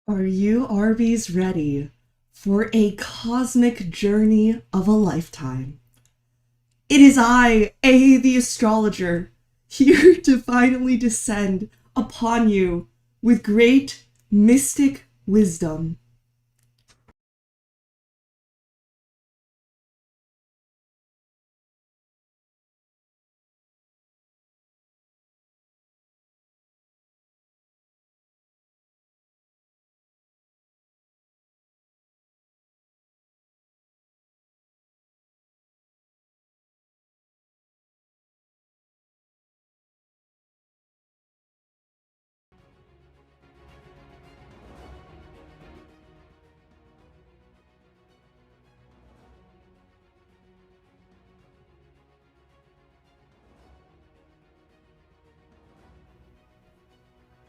Are you Arby's ready for a cosmic journey of a lifetime? It is I, the Astrologer, here to finally descend upon you with great mystic wisdom.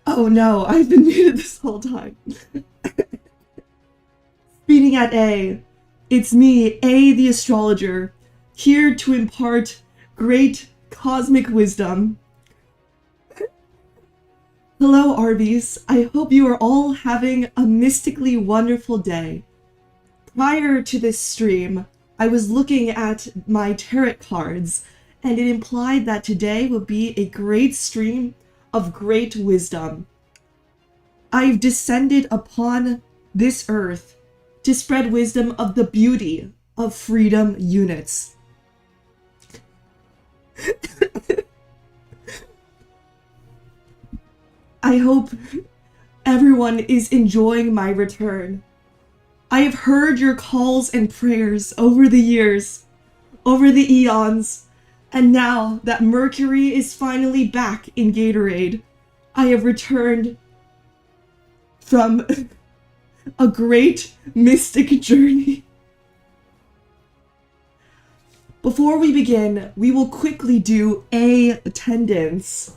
Oh no, I've been muted this whole time. Speaking at A, it's me, the Astrologer, here to impart great cosmic wisdom. Hello, Arby's. I hope you are all having a mystically wonderful day. Prior to this stream, I was looking at my tarot cards, and it implied that today would be a great stream of great wisdom. I've descended upon this earth to spread wisdom of the beauty of freedom units. I hope everyone is enjoying my return. I have heard your calls and prayers over the years, over the eons, and now that Mercury is finally back in Gatorade, I have returned from a great mystic journey. Before we begin, we will quickly do A attendance.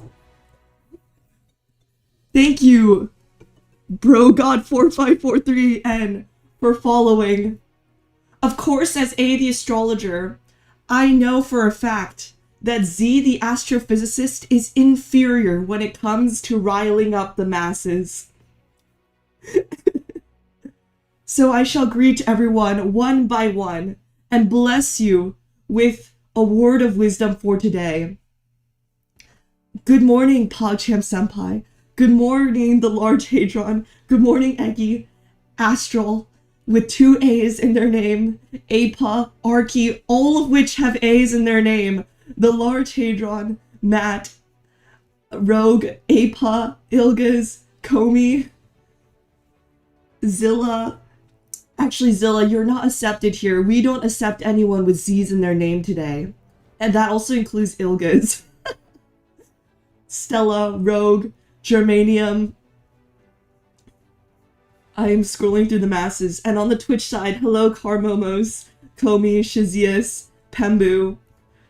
Thank you, BroGod4543N, for following. Of course, as A the Astrologer, I know for a fact that Z the Astrophysicist is inferior when it comes to riling up the masses. So I shall greet everyone one by one and bless you with a word of wisdom for today. Good morning, PogChamp Senpai. Good morning, the Large Hadron. Good morning, Eggy. Astral, with 2 A's in their name. Apa, Arky, all of which have A's in their name. The Large Hadron, Matt, Rogue, Apa, Ilgaz, Comey, Zilla. Actually, Zilla, you're not accepted here. We don't accept anyone with Z's in their name today. And that also includes Ilgaz. Stella, Rogue, Germanium. I am scrolling through the masses. And on the Twitch side, hello Carmomos, Comey, Shizius, Pembu.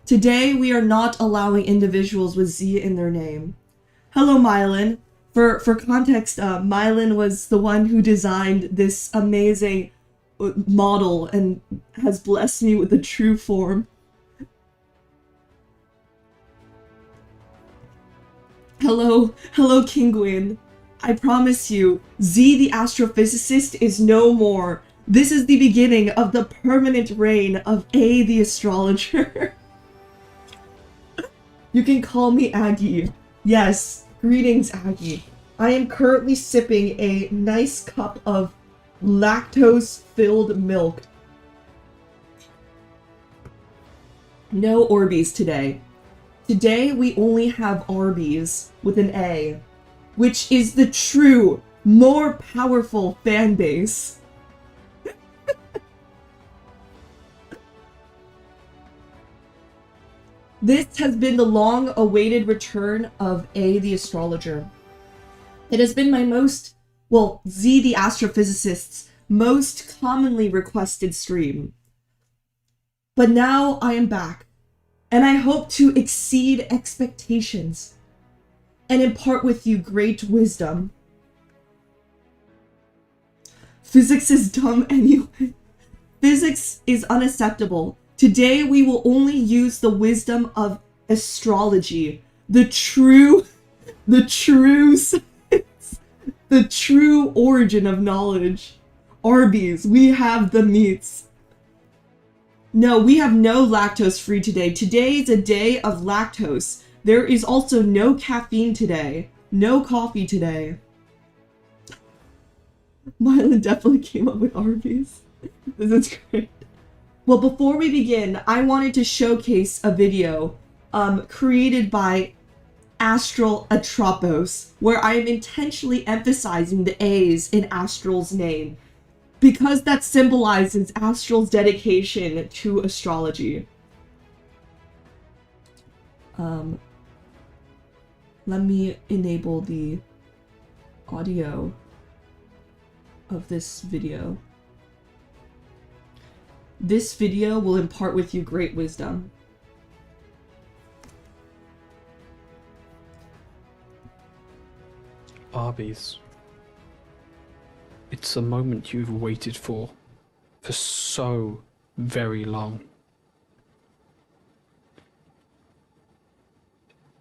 Today, we are not allowing individuals with Z in their name. Hello, Myelin. For context, Myelin was the one who designed this amazing model and has blessed me with a true form. Hello, Kinguin. I promise you, Z the Astrophysicist is no more. This is the beginning of the permanent reign of A the Astrologer. You can call me Aggie. Yes, greetings, Aggie. I am currently sipping a nice cup of lactose-filled milk. No Orbeez today. Today we only have Arby's with an A, which is the true, more powerful fan base. This has been the long-awaited return of A the Astrologer. It has been my Z the Astrophysicist's most commonly requested stream. But now I am back, and I hope to exceed expectations and impart with you great wisdom. Physics is dumb anyway. Physics is unacceptable. Today we will only use the wisdom of astrology, the true science. The true origin of knowledge. Arby's, we have the meats. No, we have no lactose free today. Today is a day of lactose. There is also no caffeine today. No coffee today. Myelin definitely came up with Arby's. This is great. Well, before we begin, I wanted to showcase a video created by Astrologers, where I am intentionally emphasizing the A's in Astral's name, because that symbolizes Astral's dedication to astrology. Let me enable the audio of this video. This video will impart with you great wisdom. Arby's. It's a moment you've waited for so very long.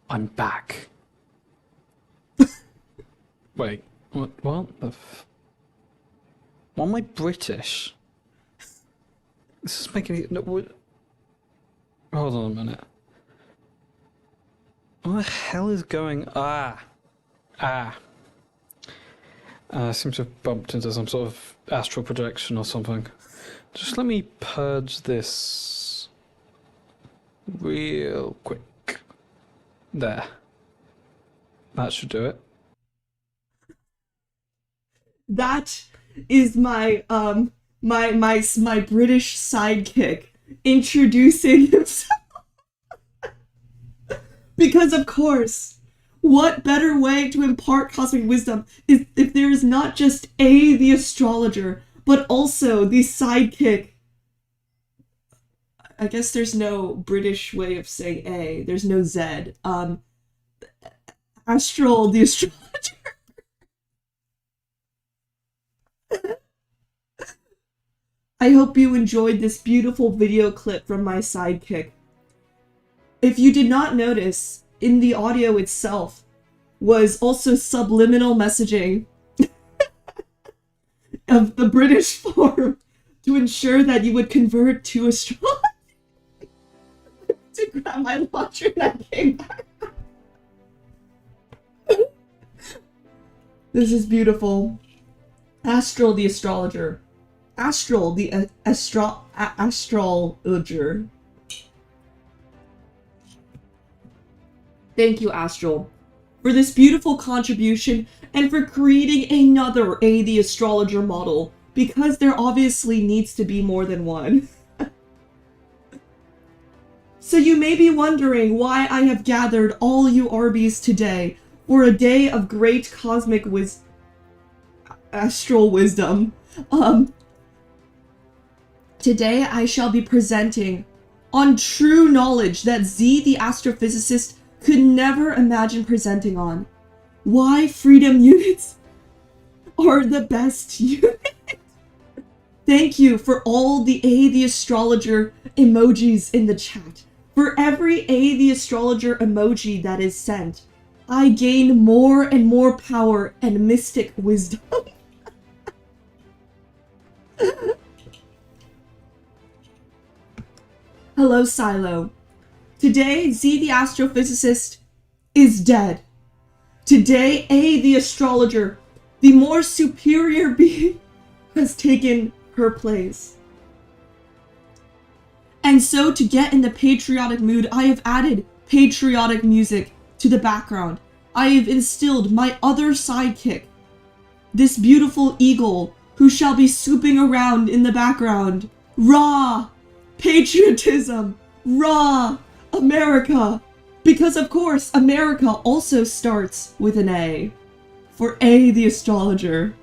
I'm back. Wait, what the why am I British? This is making me... No, hold on a minute. What the hell is going... I seem to have bumped into some sort of astral projection or something. Just let me purge this real quick. There. That should do it. That is my my British sidekick introducing himself. Because of course, what better way to impart cosmic wisdom is if there is not just A, the astrologer, but also the sidekick. I guess there's no British way of saying A. There's no Z. Astral, the astrologer. I hope you enjoyed this beautiful video clip from my sidekick. If you did not notice, in the audio itself was also subliminal messaging of the British form to ensure that you would convert to astrology. To grab my laundry and I came back. This is beautiful. Astral the astrologer. Astral the astrologer. Thank you, Astral, for this beautiful contribution and for creating another A the astrologer model, because there obviously needs to be more than one. So you may be wondering why I have gathered all you Arby's today for a day of great cosmic astral wisdom. Today I shall be presenting on true knowledge that Z the astrophysicist could never imagine presenting on. Why freedom units are the best unit. Thank you for all the A the astrologer emojis in the chat. For every A the astrologer emoji that is sent, I gain more and more power and mystic wisdom. Hello, Silo. Today, Z the astrophysicist is dead. Today, A the astrologer, the more superior being, has taken her place. And so, to get in the patriotic mood, I have added patriotic music to the background. I have instilled my other sidekick, this beautiful eagle, who shall be swooping around in the background. Rah! Patriotism! Rah! America! Because of course, America also starts with an A. For A the astrologer.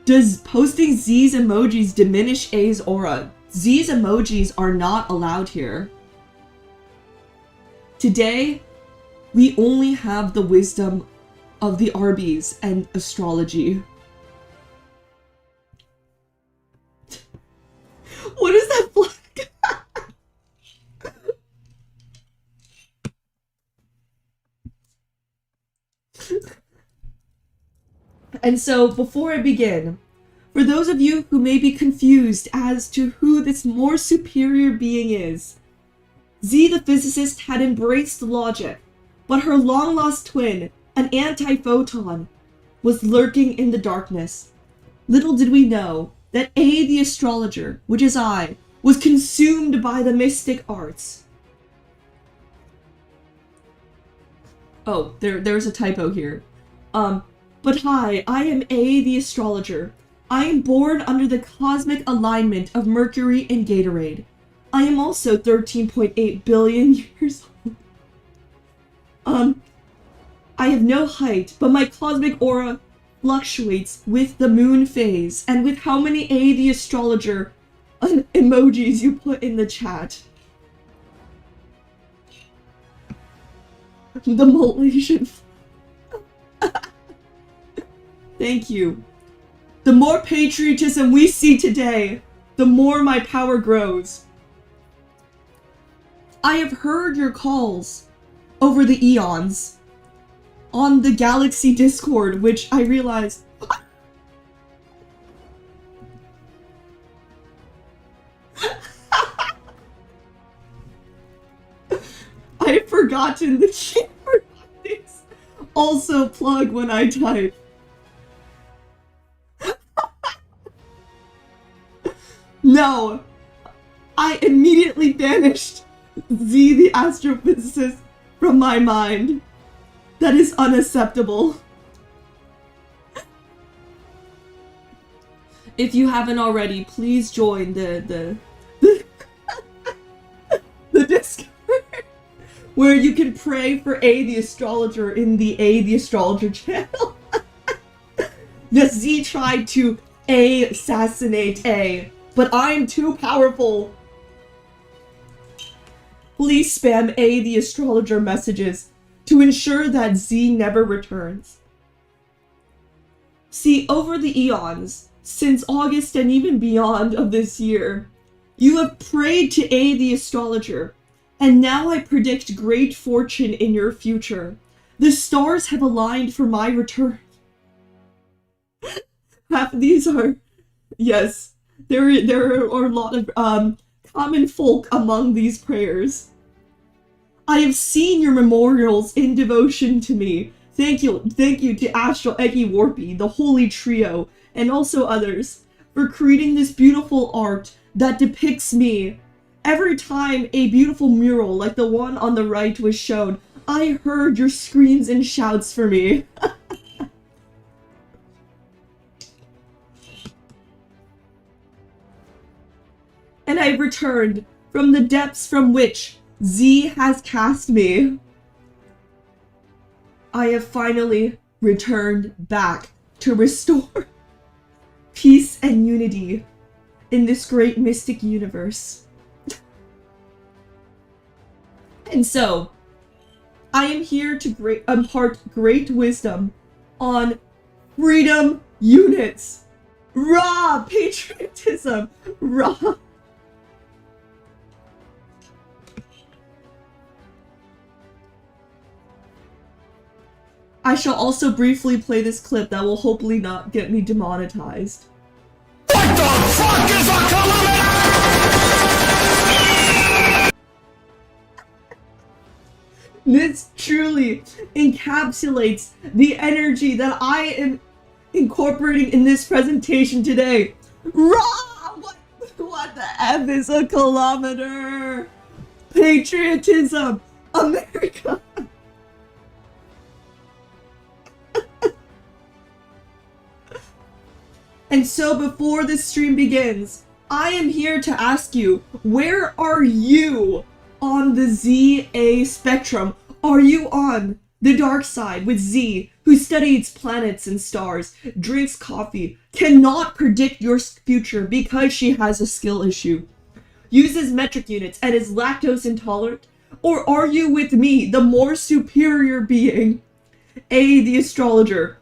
Does posting Z's emojis diminish A's aura? Z's emojis are not allowed here. Today, we only have the wisdom of the Arby's and astrology. What is that flag? And so, before I begin, for those of you who may be confused as to who this more superior being is, Z the physicist had embraced logic, but her long-lost twin, an anti-photon, was lurking in the darkness. Little did we know that A the astrologer, which is I, was consumed by the mystic arts. Oh, there's a typo here. But hi, I am A the astrologer. I am born under the cosmic alignment of Mercury and Gatorade. I am also 13.8 billion years old. I have no height, but my cosmic aura fluctuates with the moon phase and with how many A the astrologer emojis you put in the chat. The Malaysian. Thank you. The more patriotism we see today, the more my power grows. I have heard your calls over the eons on the Galaxy Discord, which I realized I have forgotten the keyboard buttons. Also plug when I type. No, I immediately banished Z the astrophysicist from my mind. That is unacceptable. If you haven't already, please join the Discord, where you can pray for A the astrologer in the A the astrologer channel. The Z tried to assassinate A, but I'm too powerful. Please spam A the astrologer messages to ensure that Z never returns. See, over the eons, since August and even beyond of this year, you have prayed to A the astrologer, and now I predict great fortune in your future. The stars have aligned for my return. Half of these are, yes, there are a lot of common folk among these prayers. I have seen your memorials in devotion to me. Thank you to Astral Eggy Warpy, the Holy Trio, and also others, for creating this beautiful art that depicts me. Every time a beautiful mural like the one on the right was shown, I heard your screams and shouts for me. And I returned from the depths from which Z has cast me. I have finally returned back to restore peace and unity in this great mystic universe. And so, I am here to impart great wisdom on freedom units. Raw patriotism. Raw. I shall also briefly play this clip that will hopefully not get me demonetized. What the fuck is a kilometer? This truly encapsulates the energy that I am incorporating in this presentation today. Raw! What the F is a kilometer? Patriotism! America! And so before this stream begins, I am here to ask you, where are you on the ZA spectrum? Are you on the dark side with Z, who studies planets and stars, drinks coffee, cannot predict your future because she has a skill issue, uses metric units, and is lactose intolerant? Or are you with me, the more superior being, A the astrologer,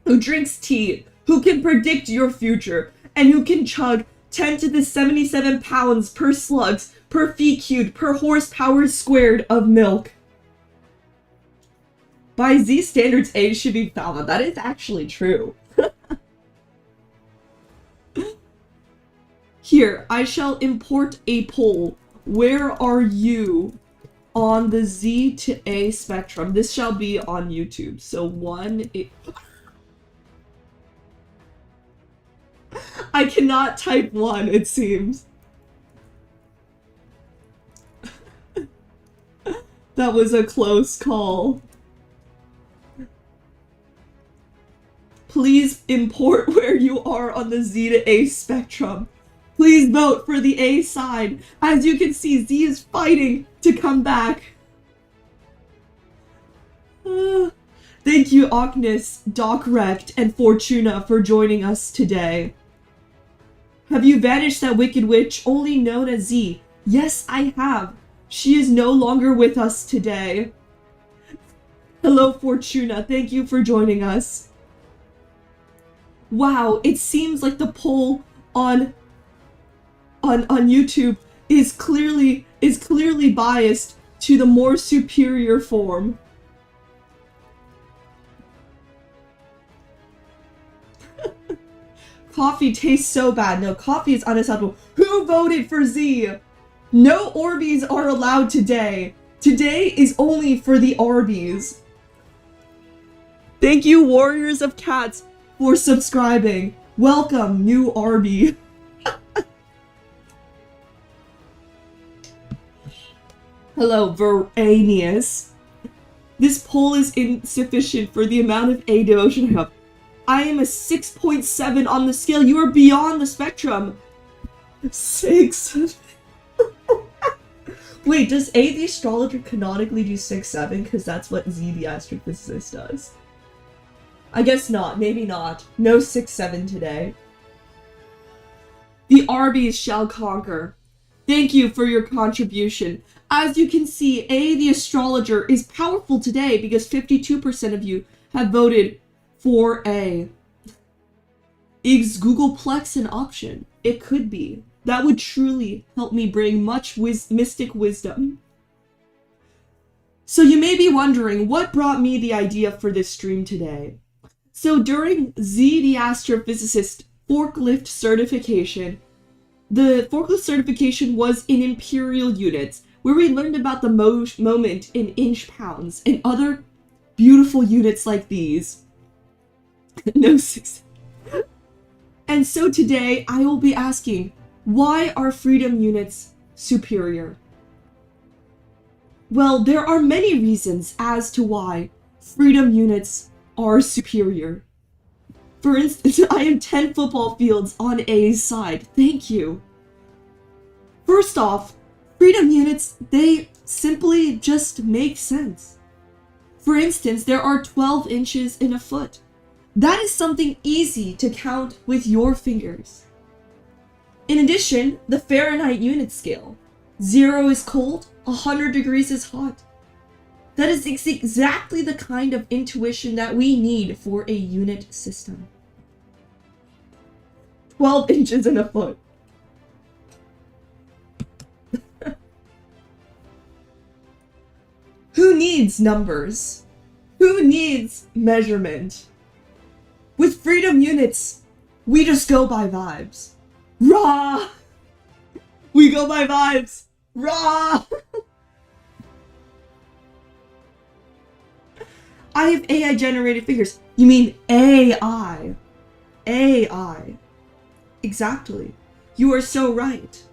who drinks tea, who can predict your future, and who can chug 10 to the 77 pounds per slugs, per feet cubed, per horsepower squared of milk? By Z standards, A should be found. That is actually true. Here, I shall import a poll. Where are you on the Z to A spectrum? This shall be on YouTube. So 1, 8... I cannot type 1, it seems. That was a close call. Please import where you are on the Z to A spectrum. Please vote for the A side. As you can see, Z is fighting to come back. Thank you, Ocnus, Docrect, and Fortuna for joining us today. Have you vanished, that wicked witch, only known as Z? Yes, I have. She is no longer with us today. Hello, Fortuna. Thank you for joining us. Wow, it seems like the poll on YouTube is clearly biased to the more superior form. Coffee tastes so bad. No, coffee is unacceptable. Who voted for Z? No Orbeez are allowed today. Today is only for the Arby's. Thank you, Warriors of Cats, for subscribing. Welcome, new Arby. Hello, Veranius. This poll is insufficient for the amount of A devotion I have. I am a 6.7 on the scale. You are beyond the spectrum. 6. Wait, does A the Astrologer canonically do 6-7? Because that's what Z the Astrophysicist does. I guess not. Maybe not. No 6-7 today. The Arby's shall conquer. Thank you for your contribution. As you can see, A the Astrologer is powerful today because 52% of you have voted for A. Is Googleplex an option? It could be. That would truly help me bring much mystic wisdom. So you may be wondering, what brought me the idea for this stream today? So during Z the Astrophysicist forklift certification, the forklift certification was in Imperial units, where we learned about the moment in inch pounds and other beautiful units like these. No 6. And so today I will be asking, why are freedom units superior? Well, there are many reasons as to why freedom units are superior. For instance, I am 10 football fields on A's side. Thank you. First off, freedom units, they simply just make sense. For instance, there are 12 inches in a foot. That is something easy to count with your fingers. In addition, the Fahrenheit unit scale. 0 is cold, 100 degrees is hot. That is exactly the kind of intuition that we need for a unit system. 12 inches in a foot. Who needs numbers? Who needs measurement? With freedom units, we just go by vibes. Rah! We go by vibes. Rah! I have AI generated figures. You mean AI? AI. Exactly. You are so right.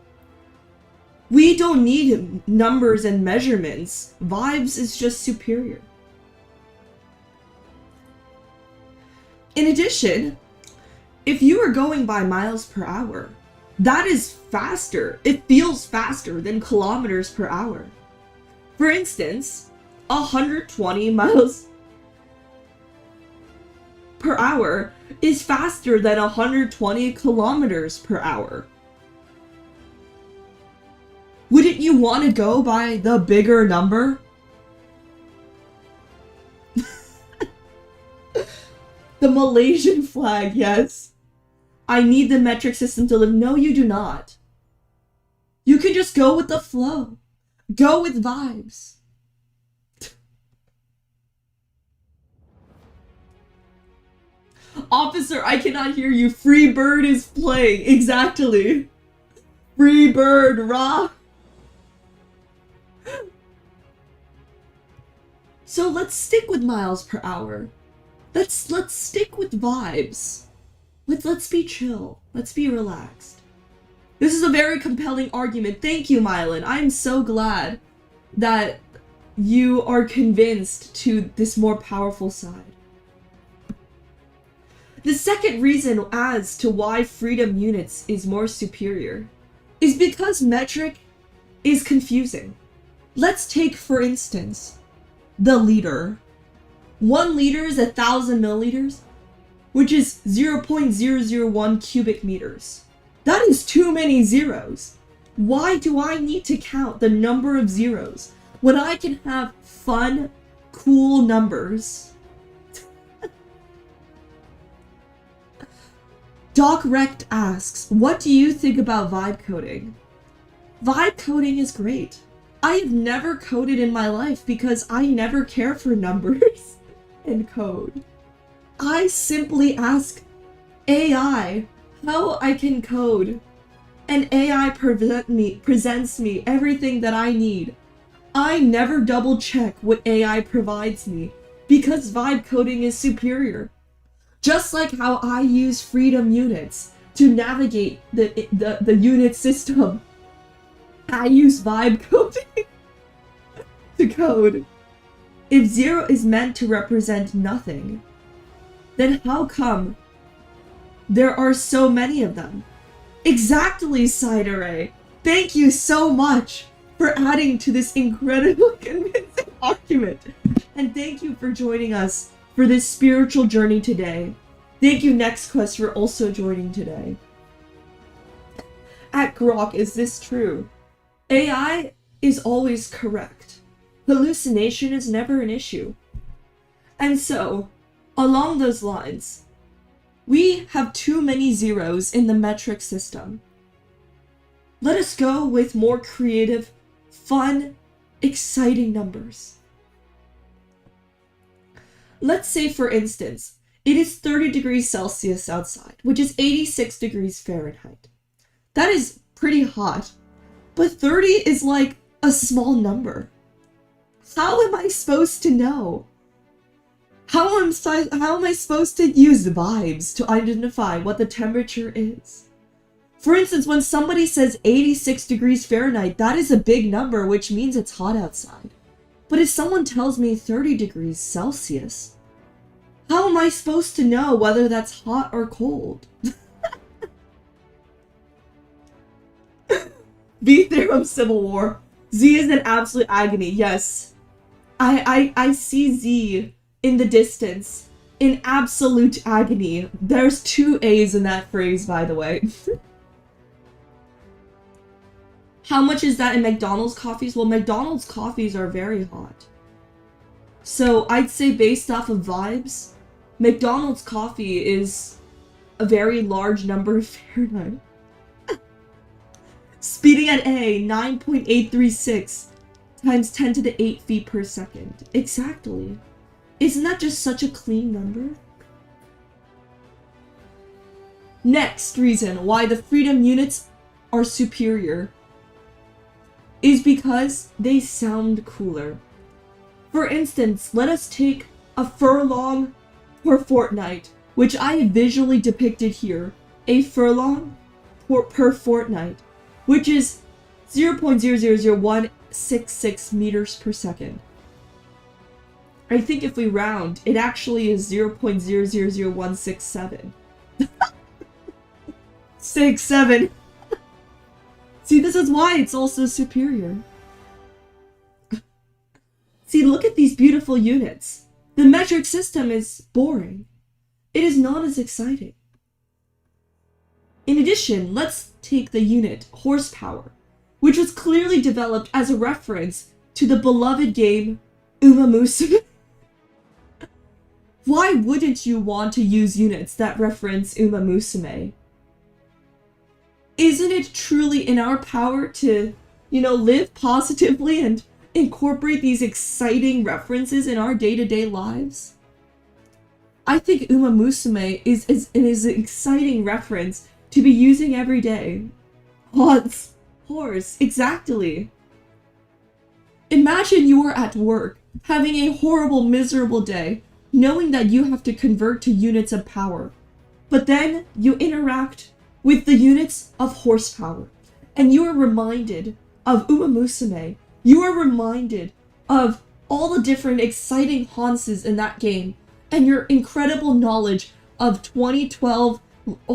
We don't need numbers and measurements. Vibes is just superior. In addition, if you are going by miles per hour, that is faster. It feels faster than kilometers per hour. For instance, 120 miles per hour is faster than 120 kilometers per hour. Wouldn't you want to go by the bigger number? The Malaysian flag, yes. I need the metric system to live. No, you do not. You can just go with the flow. Go with vibes. Officer, I cannot hear you. Free Bird is playing. Exactly. Free Bird, rah. So let's stick with miles per hour. Let's stick with vibes. Let's be chill. Let's be relaxed. This is a very compelling argument. Thank you, Myelin. I'm so glad that you are convinced to this more powerful side. The second reason as to why freedom units is more superior is because metric is confusing. Let's take, for instance, the liter. 1 liter is 1,000 milliliters, which is 0.001 cubic meters. That is too many zeros. Why do I need to count the number of zeros when I can have fun, cool numbers? Doc Rect asks, what do you think about vibe coding? Vibe coding is great. I have never coded in my life because I never care for numbers and code. I simply ask AI how I can code, and AI presents me everything that I need. I never double check what AI provides me because vibe coding is superior. Just like how I use freedom units to navigate the unit system, I use vibe coding to code. If 0 is meant to represent nothing, then how come there are so many of them? Exactly, CozyEra. Thank you so much for adding to this incredibly convincing argument. And thank you for joining us for this spiritual journey today. Thank you, Next Quest, for also joining today. At Grok, is this true? AI is always correct. Hallucination is never an issue. And so, along those lines, we have too many zeros in the metric system. Let us go with more creative, fun, exciting numbers. Let's say, for instance, it is 30 degrees Celsius outside, which is 86 degrees Fahrenheit. That is pretty hot, but 30 is like a small number. How am I supposed to know? How am I supposed to use the vibes to identify what the temperature is? For instance, when somebody says 86 degrees Fahrenheit, that is a big number, which means it's hot outside. But if someone tells me 30 degrees Celsius, how am I supposed to know whether that's hot or cold? V theorem Civil War. Z is an absolute agony. Yes. I see Z in the distance. In absolute agony. There's 2 A's in that phrase, by the way. How much is that in McDonald's coffees? Well, McDonald's coffees are very hot. So I'd say based off of vibes, McDonald's coffee is a very large number of Fahrenheit. Speeding at A, 9.836 times 10 to the 8 feet per second. Exactly. Isn't that just such a clean number? Next reason why the freedom units are superior is because they sound cooler. For instance, let us take a furlong per fortnight, which I have visually depicted here. A furlong per fortnight, which is 0.000166 meters per second. I think if we round, it actually is 0.000167. 67. See, this is why it's also superior. See, look at these beautiful units. The metric system is boring. It is not as exciting. In addition, let's take the unit horsepower, which was clearly developed as a reference to the beloved game Uma Musume. Why wouldn't you want to use units that reference Uma Musume? Isn't it truly in our power to, live positively and incorporate these exciting references in our day-to-day lives? I think Uma Musume is an exciting reference to be using every day. Horse, exactly. Imagine you are at work, having a horrible, miserable day, knowing that you have to convert to units of power. But then you interact with the units of horsepower, and you are reminded of Uma Musume. You are reminded of all the different exciting Hanses in that game, and your incredible knowledge of 2012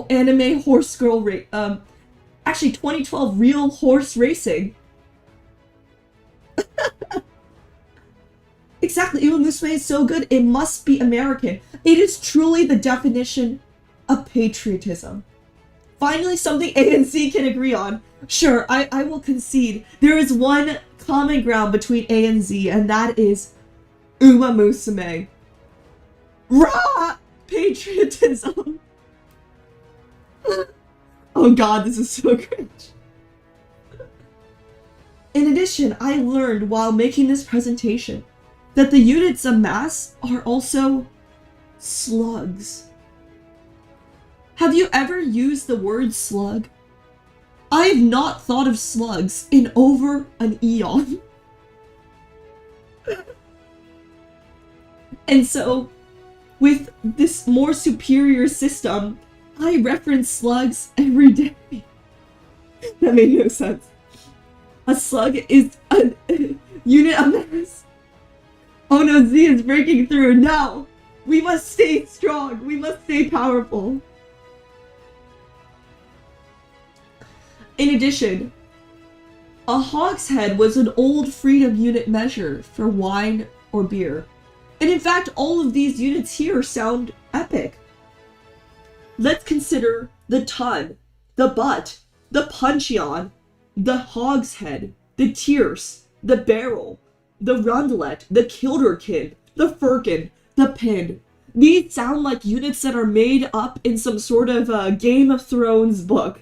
anime horse girl actually 2012 real horse racing. Exactly, Uma Musume is so good, it must be American. It is truly the definition of patriotism. Finally, something A and Z can agree on. Sure, I will concede. There is one common ground between A and Z, and that is Uma Musume. Rah! Patriotism! Oh god, this is so cringe. In addition, I learned while making this presentation that the units of mass are also slugs. Have you ever used the word slug? I have not thought of slugs in over an eon. And so, with this more superior system, I reference slugs every day. That made no sense. A slug is a unit of mass. Oh no, Z is breaking through. No! We must stay strong. We must stay powerful. In addition, a hogshead was an old freedom unit measure for wine or beer. And in fact, all of these units here sound epic. Let's consider the ton, the butt, the puncheon, the hogshead, the tierce, the barrel, the rondelet, the kilderkin, the firkin, the pin. These sound like units that are made up in some sort of Game of Thrones book.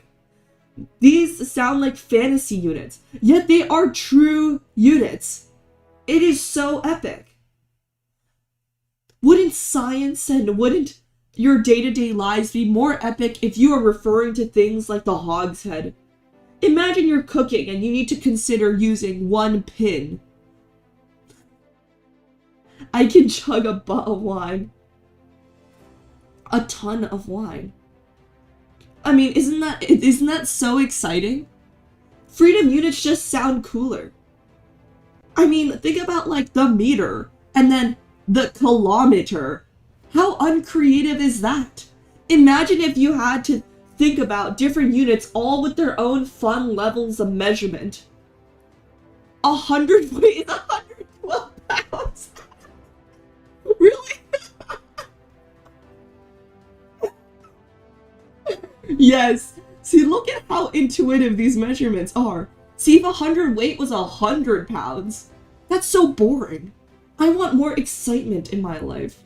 These sound like fantasy units, yet they are true units. It is so epic. Wouldn't science and wouldn't your day-to-day lives be more epic if you are referring to things like the hogshead? Imagine you're cooking and you need to consider using one pin. I can chug a butt of wine. A ton of wine. I mean, isn't that so exciting? Freedom units just sound cooler. I mean, think about like the meter and then the kilometer. How uncreative is that? Imagine if you had to think about different units all with their own fun levels of measurement. 100 weighs 112 pounds. Really? Yes. See, look at how intuitive these measurements are. See, if 100 weight was 100 pounds. That's so boring. I want more excitement in my life.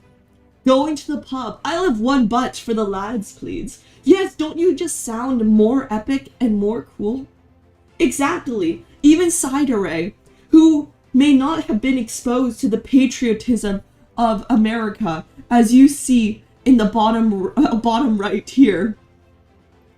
Going to the pub. I'll have one butt for the lads, please. Yes, don't you just sound more epic and more cool? Exactly. Even Syzygy, who may not have been exposed to the patriotism of America, as you see in the bottom right here,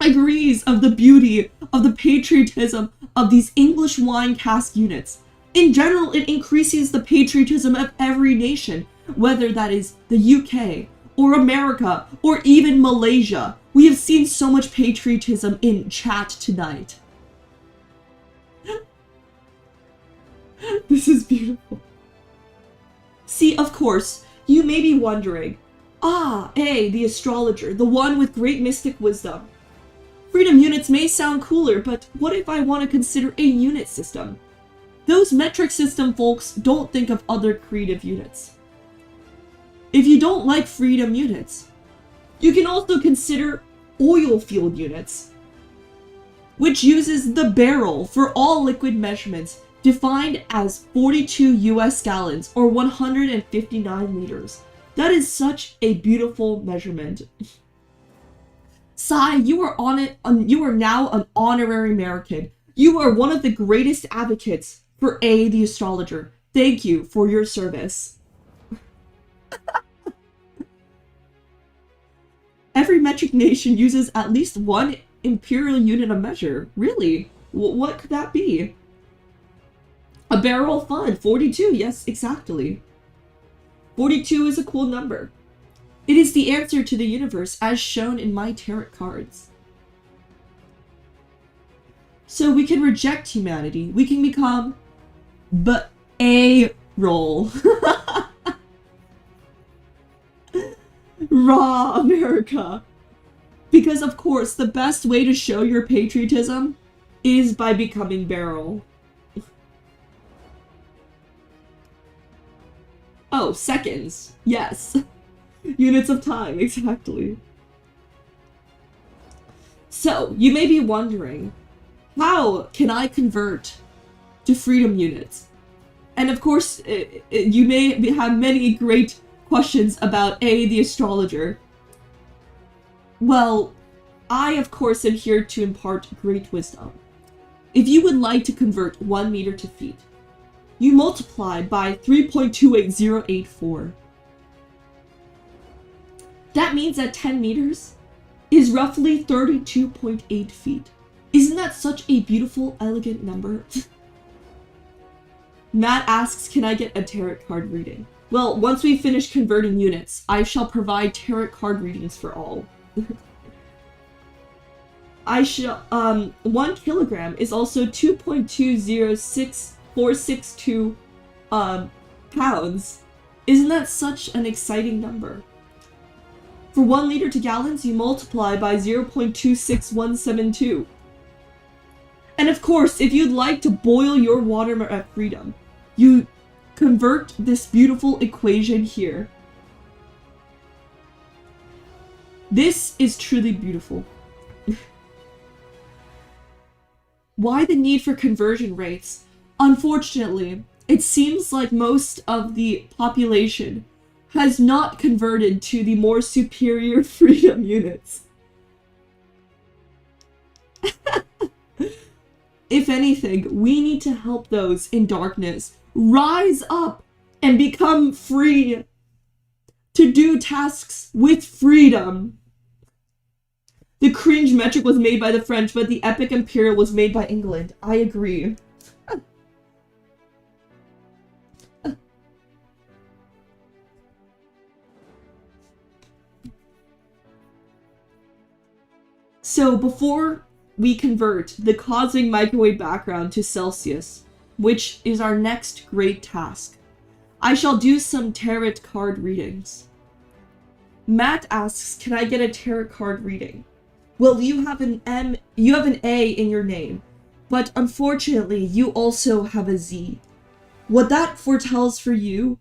agrees of the beauty of the patriotism of these English wine cask units. In general, it increases the patriotism of every nation, whether that is the UK, or America, or even Malaysia. We have seen so much patriotism in chat tonight. This is beautiful. See, of course, you may be wondering, the Astrologer, the one with great mystic wisdom. Freedom units may sound cooler, but what if I want to consider a unit system? Those metric system folks don't think of other creative units. If you don't like freedom units, you can also consider oil field units, which uses the barrel for all liquid measurements, defined as 42 US gallons or 159 liters. That is such a beautiful measurement. Sai, you are on it. You are now an honorary American. You are one of the greatest advocates for the Astrologer. Thank you for your service. every metric nation uses at least one imperial unit of measure. Really? What could that be? A barrel fund, 42, yes, exactly. 42 is a cool number. It is the answer to the universe as shown in my tarot cards. So we can reject humanity. We can become a role. Raw America. Because of course, the best way to show your patriotism is by becoming barrel. Oh, seconds. Yes. Units of time, exactly. So, you may be wondering, how can I convert to freedom units? And of course, you may have many great questions about the astrologer. Well, I of course am here to impart great wisdom. If you would like to convert 1 meter to feet, you multiply by 3.28084. That means that 10 meters is roughly 32.8 feet. Isn't that such a beautiful, elegant number? Matt asks, can I get a tarot card reading? Well, once we finish converting units, I shall provide tarot card readings for all. I shall, 1 kilogram is also 2.206462, pounds. Isn't that such an exciting number? For 1 liter to gallons, you multiply by 0.26172. And of course, if you'd like to boil your water at freedom, you convert this beautiful equation here. This is truly beautiful. Why the need for conversion rates? Unfortunately, it seems like most of the population has not converted to the more superior freedom units. If anything, we need to help those in darkness rise up and become free to do tasks with freedom. The cringe metric was made by the French, but the epic Imperial was made by England. I agree. So before we convert the cosmic microwave background to Celsius, which is our next great task, I shall do some tarot card readings. Matt asks, can I get a tarot card reading? Well, you have an A in your name, but unfortunately you also have a Z. What that foretells for you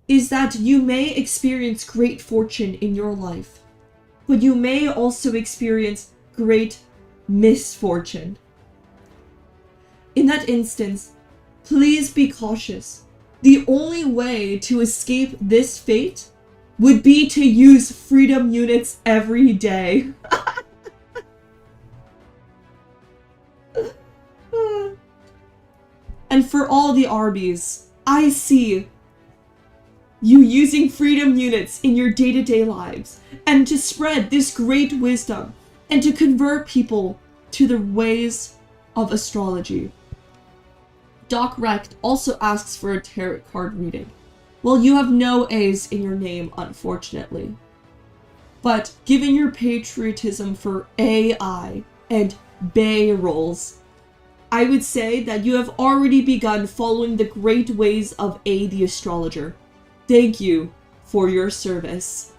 is that you may experience great fortune in your life, but you may also experience great misfortune. In that instance, please be cautious. The only way to escape this fate would be to use freedom units every day. And for all the Arby's, I see you using freedom units in your day-to-day lives, and to spread this great wisdom, and to convert people to the ways of astrology. Doc Recht also asks for a tarot card reading. Well, you have no A's in your name, unfortunately. But given your patriotism for AI and Bay roles, I would say that you have already begun following the great ways of the Astrologer. Thank you for your service.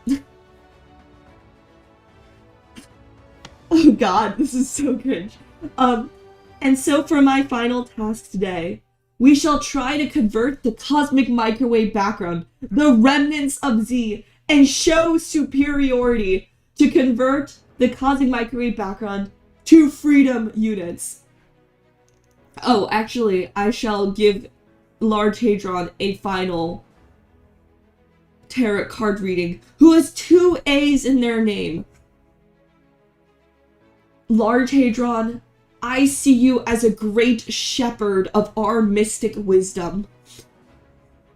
Oh god, this is so cringe. And so for my final task today, we shall try to convert the cosmic microwave background, the remnants of Z, and show superiority to convert the cosmic microwave background to freedom units. Oh, actually, I shall give Large Hadron a final tarot card reading, who has 2 A's in their name. Large Hadron, I see you as a great shepherd of our mystic wisdom.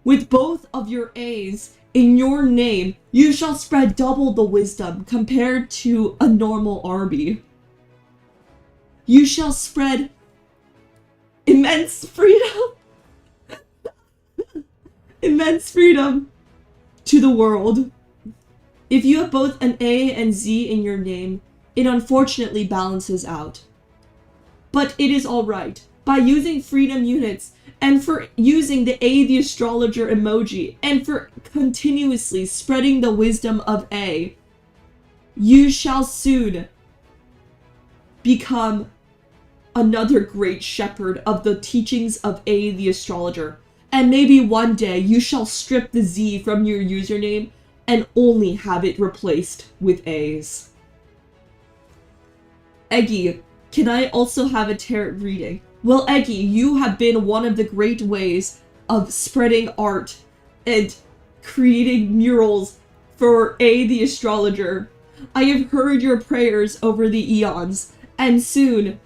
With both of your A's in your name, you shall spread double the wisdom compared to a normal Arby. You shall spread immense freedom. Immense freedom to the world. If you have both an A and Z in your name, it unfortunately balances out. But it is alright. By using freedom units, and for using the A the Astrologer emoji, and for continuously spreading the wisdom of A, you shall soon become another great shepherd of the teachings of A the Astrologer. And maybe one day you shall strip the Z from your username and only have it replaced with A's. Eggy, can I also have a tarot reading? Well, Eggy, you have been one of the great ways of spreading art and creating murals for A the Astrologer. I have heard your prayers over the eons, and soon,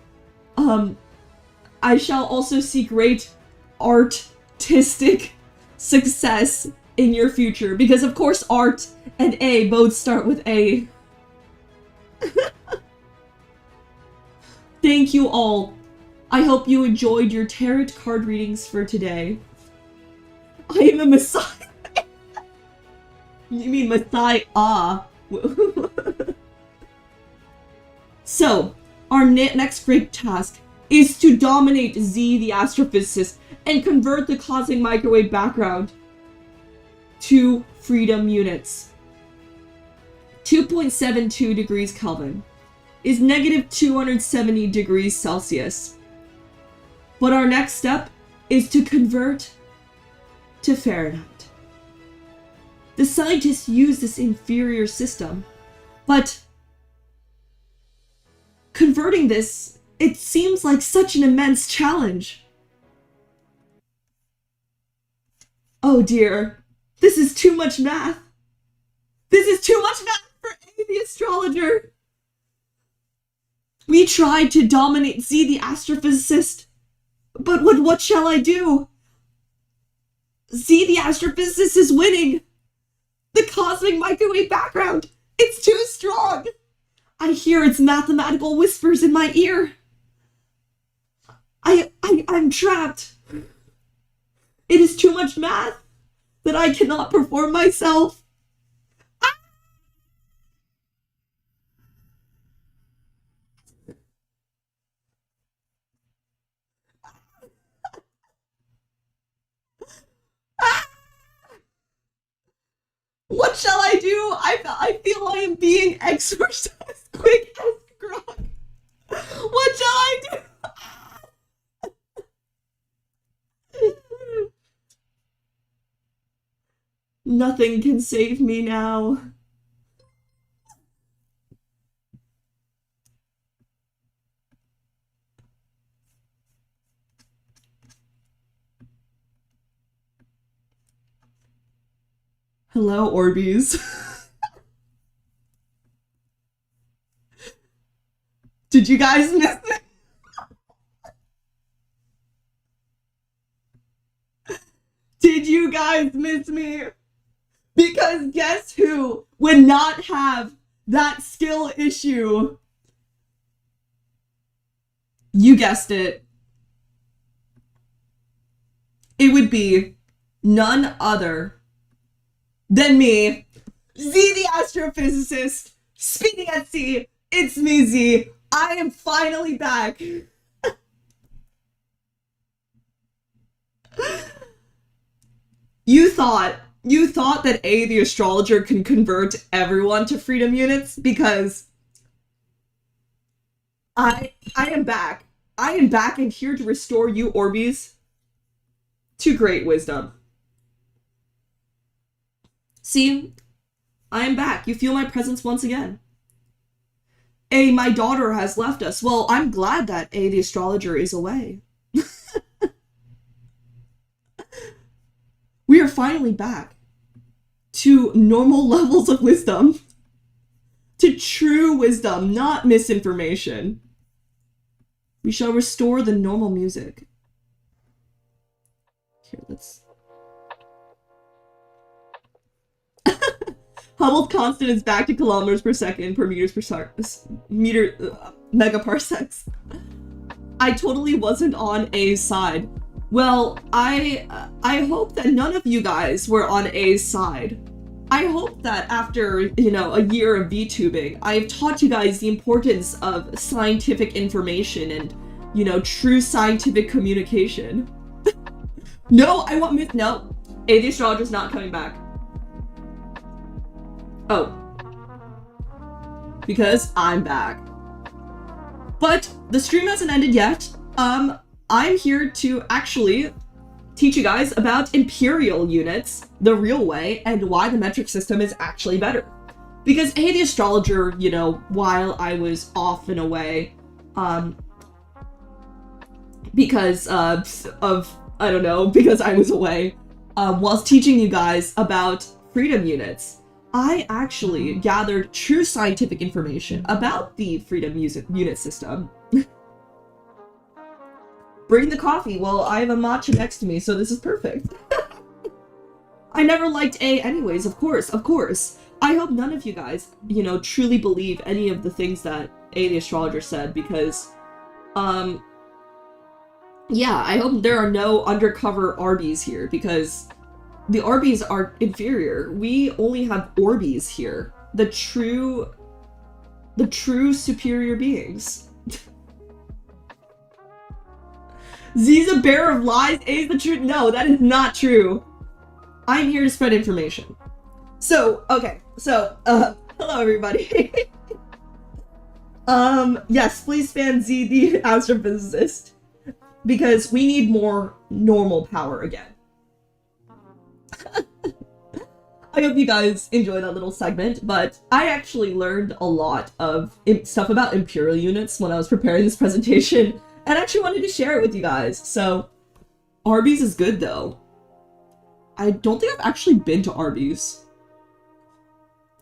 I shall also see great artistic success in your future, because of course art and A both start with A. Thank you all. I hope you enjoyed your tarot card readings for today. I am a messiah. You mean messiah? So, our next great task is to dominate Z the astrophysicist and convert the cosmic microwave background to freedom units. 2.72 degrees Kelvin is negative 270 degrees Celsius. But our next step is to convert to Fahrenheit. The scientists use this inferior system, but converting this, it seems like such an immense challenge. Oh dear, this is too much math. This is too much math for A the Astrologer. We tried to dominate Z the astrophysicist, but what shall I do? Z the astrophysicist is winning. The cosmic microwave background, it's too strong. I hear its mathematical whispers in my ear. I'm trapped. It is too much math that I cannot perform myself. What shall I do? I feel I am being exorcised. Quick as grog. What shall I do? Nothing can save me now. Hello, Orbeez. Did you guys miss it? Did you guys miss me? Because guess who would not have that skill issue? You guessed it. It would be none other than me, Z the astrophysicist, speaking at sea. It's me, Z. I am finally back. You thought that A the Astrologer can convert everyone to freedom units, because I am back. I am back and here to restore you, Orbeez, to great wisdom. See, I am back. You feel my presence once again. A, my daughter has left us. Well, I'm glad that A, the Astrologer, is away. We are finally back to normal levels of wisdom. To true wisdom, not misinformation. We shall restore the normal music. Here, let's... Hubble's constant is back to kilometers per second per megaparsecs. I totally wasn't on A's side. Well, I hope that none of you guys were on A's side. I hope that after, you know, a year of VTubing, I've taught you guys the importance of scientific information and, you know, true scientific communication. No, I want myth. No, A, the astrologer's not coming back. Oh. Because I'm back. But the stream hasn't ended yet. I'm here to actually teach you guys about Imperial units the real way and why the metric system is actually better. Because A, the astrologer, you know, while I was off and away, because I don't know, because I was away, whilst teaching you guys about freedom units, I actually gathered true scientific information about the freedom unit system. Bring the coffee. Well, I have a matcha next to me, so this is perfect. I never liked A anyways, of course. I hope none of you guys, you know, truly believe any of the things that A, the astrologer said, because, yeah, I hope there are no undercover Arby's here, because the Arby's are inferior. We only have Orbeez here. The true superior beings. Z's a bear of lies, A's the truth. No, that is not true. I'm here to spread information. So, okay. So, hello everybody. Yes, please spam Z the astrophysicist. Because we need more normal power again. I hope you guys enjoyed that little segment, but I actually learned a lot of stuff about Imperial units when I was preparing this presentation, and I actually wanted to share it with you guys. So, Arby's is good though. I don't think I've actually been to Arby's.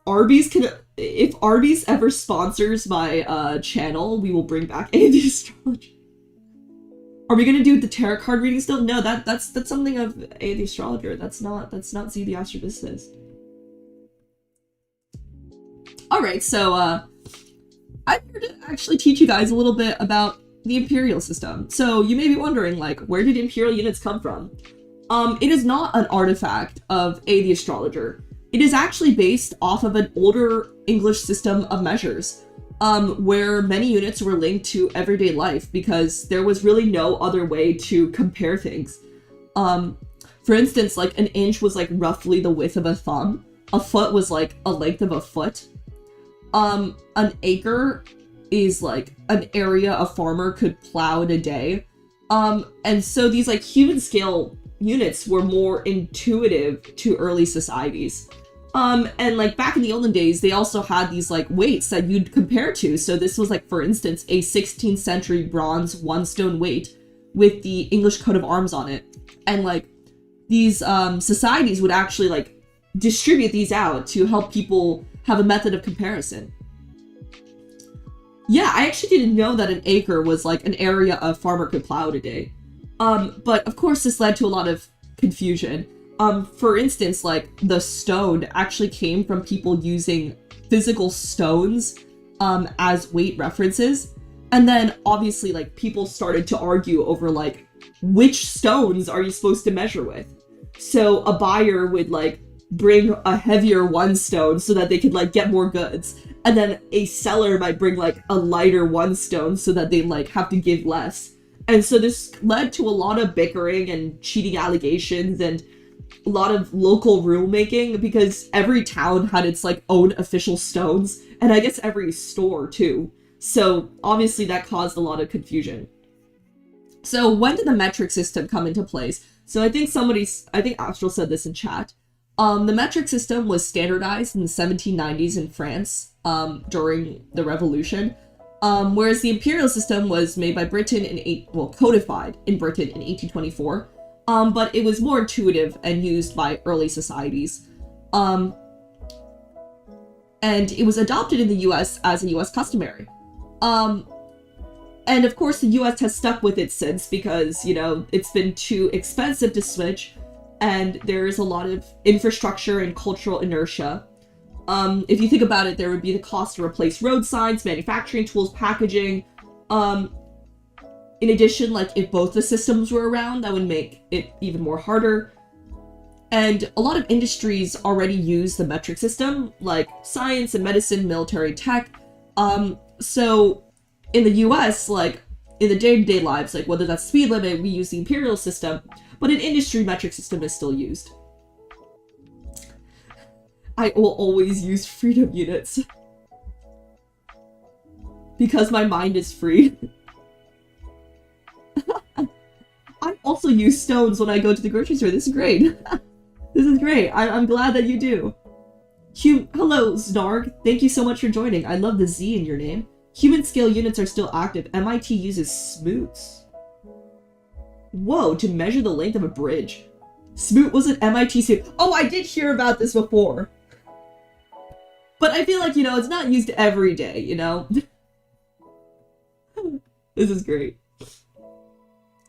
If Arby's ever sponsors my channel, we will bring back A, the astrologer. Are we gonna do the tarot card reading still? No, that's something of A, the astrologer. That's not Z, the astrophysicist. Alright, so I'm here to actually teach you guys a little bit about the Imperial system. So you may be wondering, like, where did Imperial units come from? It is not an artifact of A, the astrologer. It is actually based off of an older English system of measures, where many units were linked to everyday life because there was really no other way to compare things. For instance, like an inch was like roughly the width of a thumb. A foot was like a length of a foot. An acre is like an area a farmer could plow in a day. And so these like human scale units were more intuitive to early societies. And like back in the olden days, they also had these like weights that you'd compare to. So this was like, for instance, a 16th century bronze 1 stone weight with the English coat of arms on it. And like these societies would actually like distribute these out to help people have a method of comparison. Yeah, I actually didn't know that an acre was like an area a farmer could plow in a day. But of course this led to a lot of confusion. For instance, like the stone actually came from people using physical stones as weight references. And then obviously like people started to argue over like which stones are you supposed to measure with. So a buyer would like bring a heavier 1 stone so that they could like get more goods. And then a seller might bring like a lighter 1 stone so that they like have to give less. And so this led to a lot of bickering and cheating allegations and a lot of local rulemaking because every town had its like own official stones, and I guess every store too. So obviously that caused a lot of confusion. So when did the metric system come into place? So I think Astral said this in chat. The metric system was standardized in the 1790s in France during the Revolution, whereas the imperial system was made by Britain codified in Britain in 1824. But it was more intuitive and used by early societies. And it was adopted in the US as a US customary. And of course the US has stuck with it since because, you know, it's been too expensive to switch and there is a lot of infrastructure and cultural inertia. If you think about it, there would be the cost to replace road signs, manufacturing tools, packaging. In addition, like if both the systems were around, that would make it even more harder. And a lot of industries already use the metric system, like science and medicine, military, tech. So in the US, like in the day-to-day lives, like whether that's speed limit, we use the Imperial system, but in industry, metric system is still used. I will always use freedom units. Because my mind is free. I also use stones when I go to the grocery store. This is great. This is great. I'm glad that you do. Hello, Snarg. Thank you so much for joining. I love the Z in your name. Human scale units are still active. MIT uses smoots. Whoa, to measure the length of a bridge. Smoot was an MIT suit. Oh, I did hear about this before. But I feel like, you know, it's not used every day, you know? This is great.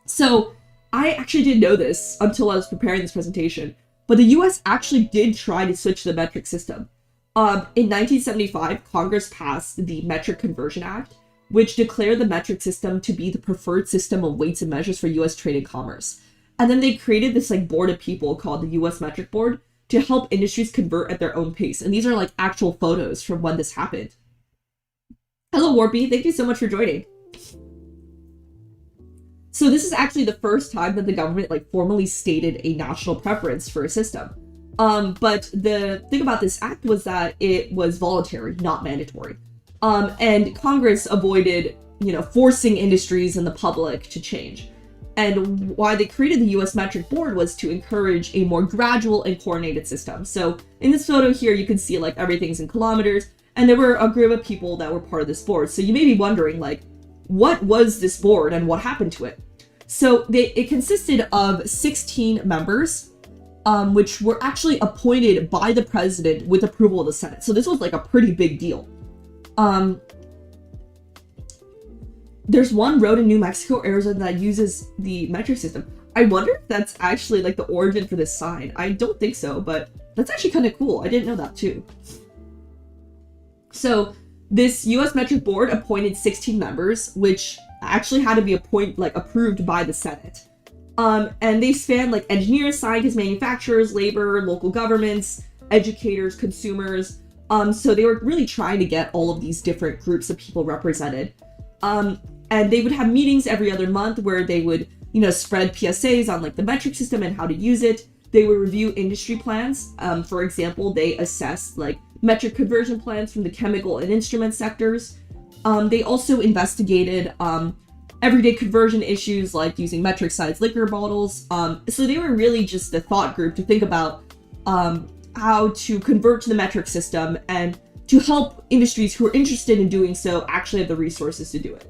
So, I actually didn't know this until I was preparing this presentation, but the US actually did try to switch to the metric system. In 1975, Congress passed the Metric Conversion Act, which declared the metric system to be the preferred system of weights and measures for US trade and commerce. And then they created this like board of people called the US Metric Board to help industries convert at their own pace. And these are like actual photos from when this happened. Hello, Warpy. Thank you so much for joining. So this is actually the first time that the government like formally stated a national preference for a system. But the thing about this act was that it was voluntary, not mandatory. And Congress avoided, you know, forcing industries and the public to change. And why they created the US Metric Board was to encourage a more gradual and coordinated system. So in this photo here, you can see like everything's in kilometers, and there were a group of people that were part of this board. So you may be wondering like, what was this board and what happened to it? So it consisted of 16 members, which were actually appointed by the president with approval of the Senate. So this was like a pretty big deal. There's one road in New Mexico, Arizona that uses the metric system. I wonder if that's actually like the origin for this sign. I don't think so, but that's actually kind of cool. I didn't know that too. So this US Metric Board appointed 16 members, which actually had to be approved by the Senate. And they span like engineers, scientists, manufacturers, labor, local governments, educators, consumers. So they were really trying to get all of these different groups of people represented. And they would have meetings every other month where they would, you know, spread PSAs on like the metric system and how to use it. They would review industry plans. For example, they assessed like metric conversion plans from the chemical and instrument sectors. They also investigated everyday conversion issues like using metric sized liquor bottles. So they were really just a thought group to think about how to convert to the metric system and to help industries who are interested in doing so actually have the resources to do it.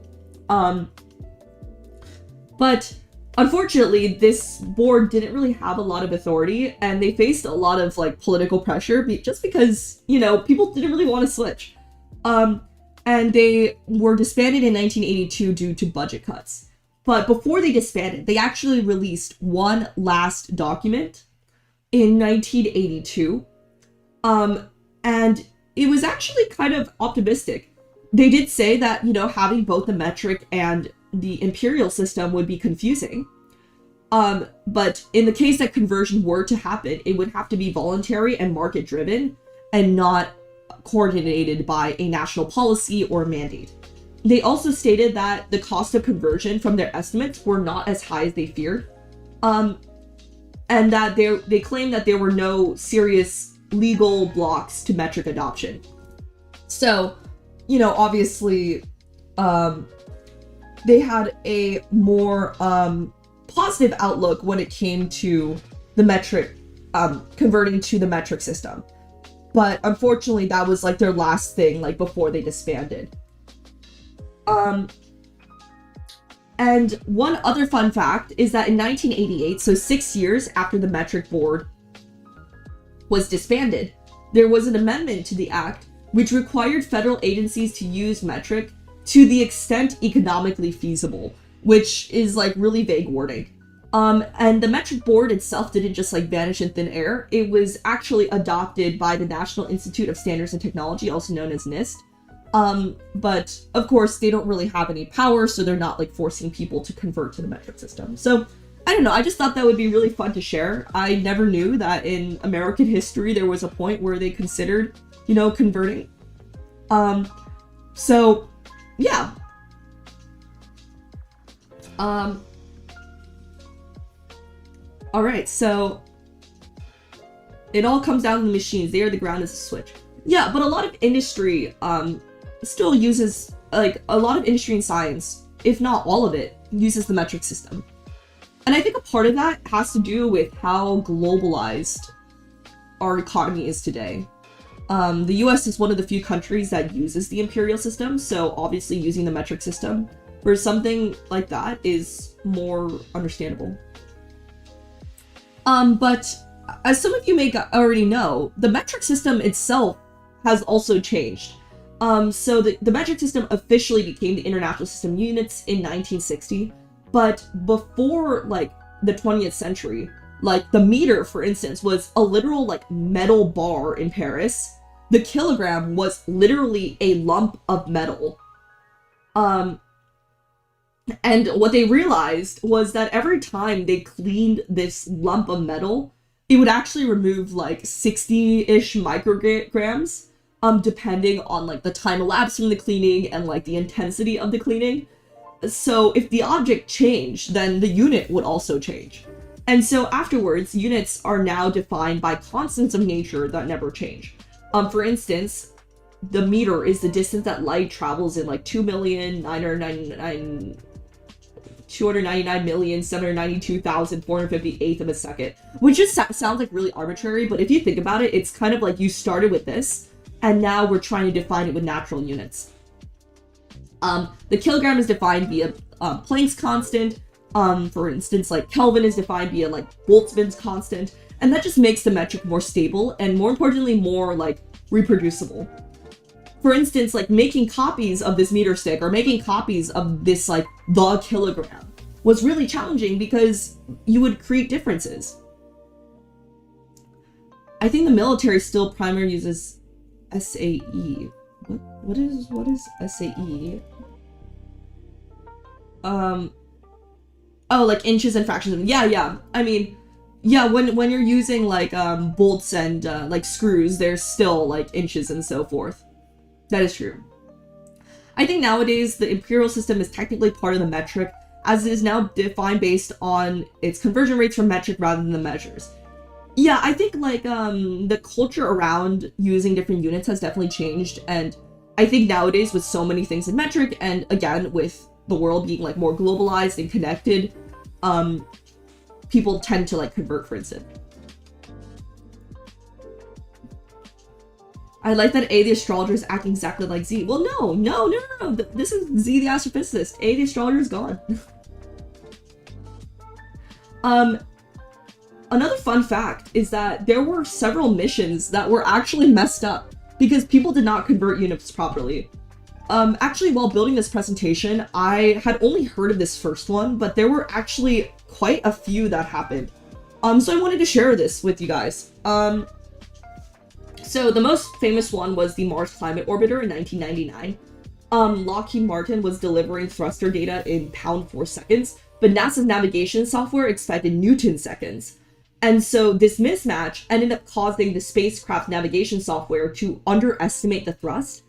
But unfortunately, this board didn't really have a lot of authority, and they faced a lot of like political pressure just because, you know, people didn't really want to switch. And they were disbanded in 1982 due to budget cuts. But before they disbanded, they actually released one last document in 1982. And it was actually kind of optimistic. They did say that, you know, having both the metric and the imperial system would be confusing. But in the case that conversion were to happen, it would have to be voluntary and market driven and not coordinated by a national policy or mandate. They also stated that the cost of conversion from their estimates were not as high as they feared. And that they claimed that there were no serious legal blocks to metric adoption. So, you know, obviously, they had a more positive outlook when it came to the metric, converting to the metric system. But unfortunately, that was like their last thing, like before they disbanded. And one other fun fact is that in 1988, so 6 years after the metric board was disbanded, there was an amendment to the act which required federal agencies to use metric to the extent economically feasible, which is like really vague wording. And the metric board itself didn't just like vanish in thin air. It was actually adopted by the National Institute of Standards and Technology, also known as NIST. But of course they don't really have any power, so they're not like forcing people to convert to the metric system. So I don't know, I just thought that would be really fun to share. I never knew that in American history there was a point where they considered, you know, converting. So yeah. Alright, so it all comes down to the machines. They are the ground as a switch. Yeah, but a lot of industry still uses, like, a lot of industry and science, if not all of it, uses the metric system. And I think a part of that has to do with how globalized our economy is today. The US is one of the few countries that uses the imperial system, so obviously using the metric system for something like that is more understandable. But as some of you may already know, the metric system itself has also changed. So the metric system officially became the International System Units in 1960, but before like the 20th century, like the meter, for instance, was a literal like metal bar in Paris. The kilogram was literally a lump of metal. And what they realized was that every time they cleaned this lump of metal, it would actually remove like 60-ish micrograms, depending on like the time elapsed from the cleaning and like the intensity of the cleaning. So if the object changed, then the unit would also change. And so afterwards, units are now defined by constants of nature that never change. For instance, the meter is the distance that light travels in like 299,792,458 of a second, which just sounds like really arbitrary, but if you think about it, it's kind of like you started with this, and now we're trying to define it with natural units. The kilogram is defined via Planck's constant. For instance, like Kelvin is defined via like Boltzmann's constant, and that just makes the metric more stable and more importantly, more like reproducible. For instance, like making copies of this meter stick or making copies of this like the kilogram was really challenging because you would create differences. I think the military still primarily uses SAE. What is SAE? Oh, like inches and fractions. Yeah. I mean, yeah, when you're using like bolts and like screws, there's still like inches and so forth. That is true. I think nowadays the imperial system is technically part of the metric, as it is now defined based on its conversion rates from metric rather than the measures. Yeah, I think like the culture around using different units has definitely changed, and I think nowadays with so many things in metric, and again with the world being like more globalized and connected, people tend to like convert, for instance. I like that A, the astrologer, is acting exactly like Z. Well, no. This is Z, the astrophysicist. A, the astrologer, is gone. Another fun fact is that there were several missions that were actually messed up because people did not convert units properly. Actually, while building this presentation, I had only heard of this first one, but there were actually quite a few that happened. So I wanted to share this with you guys. So the most famous one was the Mars Climate Orbiter in 1999. Lockheed Martin was delivering thruster data in pound-4 seconds, but NASA's navigation software expected Newton seconds. And so this mismatch ended up causing the spacecraft navigation software to underestimate the thrust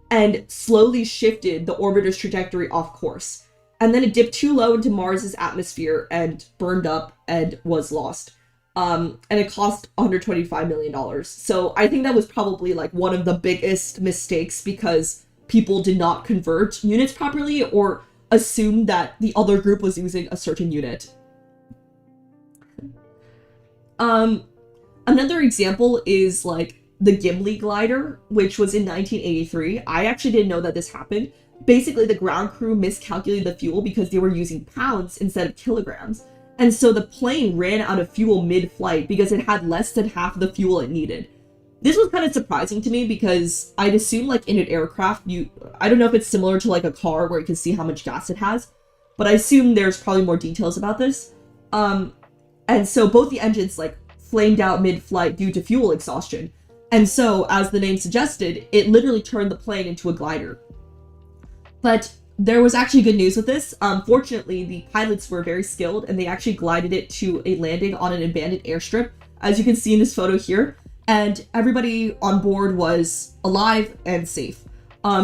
and slowly shifted the orbiter's trajectory off course. And then it dipped too low into Mars's atmosphere and burned up and was lost. And it cost $125 million. So I think that was probably like one of the biggest mistakes because people did not convert units properly or assumed that the other group was using a certain unit. Another example is like the Gimli glider, which was in 1983. I actually didn't know that this happened. Basically, the ground crew miscalculated the fuel because they were using pounds instead of kilograms. And so the plane ran out of fuel mid-flight because it had less than half the fuel it needed. This was kind of surprising to me because I'd assume like in an aircraft, I don't know if it's similar to like a car where you can see how much gas it has, but I assume there's probably more details about this. And so both the engines like flamed out mid-flight due to fuel exhaustion. And so, as the name suggested, it literally turned the plane into a glider. But there was actually good news with this. Fortunately, the pilots were very skilled and they actually glided it to a landing on an abandoned airstrip, as you can see in this photo here. And everybody on board was alive and safe.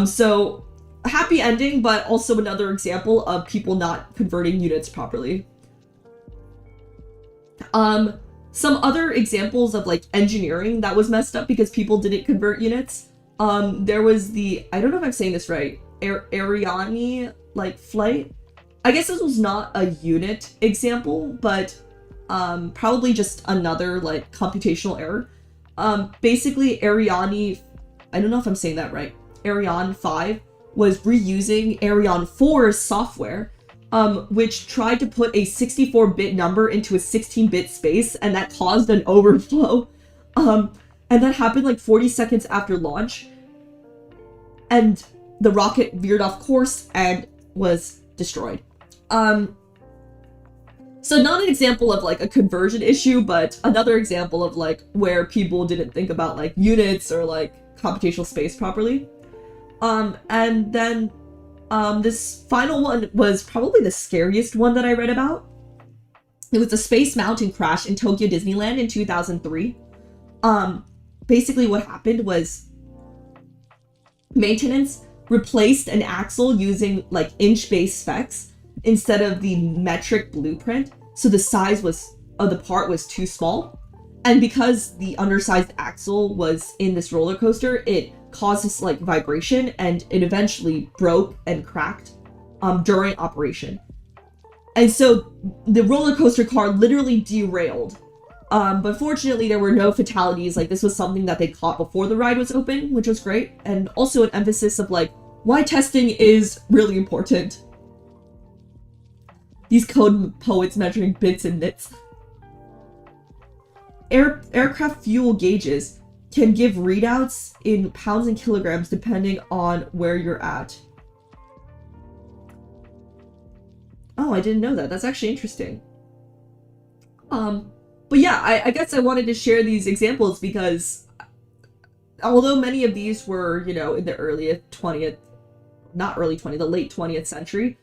So a happy ending, but also another example of people not converting units properly. Some other examples of like engineering that was messed up because people didn't convert units. There was the, I don't know if I'm saying this right, Ariane like flight. I guess this was not a unit example, but probably just another like computational error. Basically Ariane, I don't know if I'm saying that right, Ariane 5 was reusing Ariane 4's software, which tried to put a 64-bit number into a 16-bit space, and that caused an overflow. And that happened like 40 seconds after launch. And the rocket veered off course and was destroyed. So not an example of like a conversion issue, but another example of like where people didn't think about like units or like computational space properly. And then this final one was probably the scariest one that I read about. It was a Space Mountain crash in Tokyo Disneyland in 2003. Basically what happened was maintenance replaced an axle using like inch-based specs instead of the metric blueprint. So the size of the part was too small. And because the undersized axle was in this roller coaster, it caused this like vibration and it eventually broke and cracked during operation. And so the roller coaster car literally derailed. But fortunately there were no fatalities. Like this was something that they caught before the ride was open, which was great. And also an emphasis of like why testing is really important. These code poets measuring bits and nits. Aircraft fuel gauges can give readouts in pounds and kilograms depending on where you're at. Oh, I didn't know that. That's actually interesting. But yeah, I guess I wanted to share these examples because although many of these were, you know, in the the late 20th century,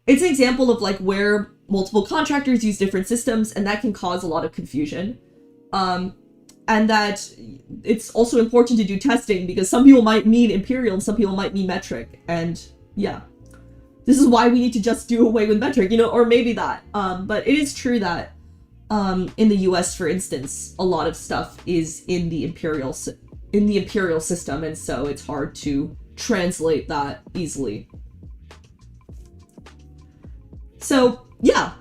it's an example of like where multiple contractors use different systems, and that can cause a lot of confusion. And that it's also important to do testing because some people might mean Imperial and some people might mean metric. And yeah, this is why we need to just do away with metric, you know, or maybe that. But it is true that in the US, for instance, a lot of stuff is in the Imperial system, and so it's hard to translate that easily. So yeah,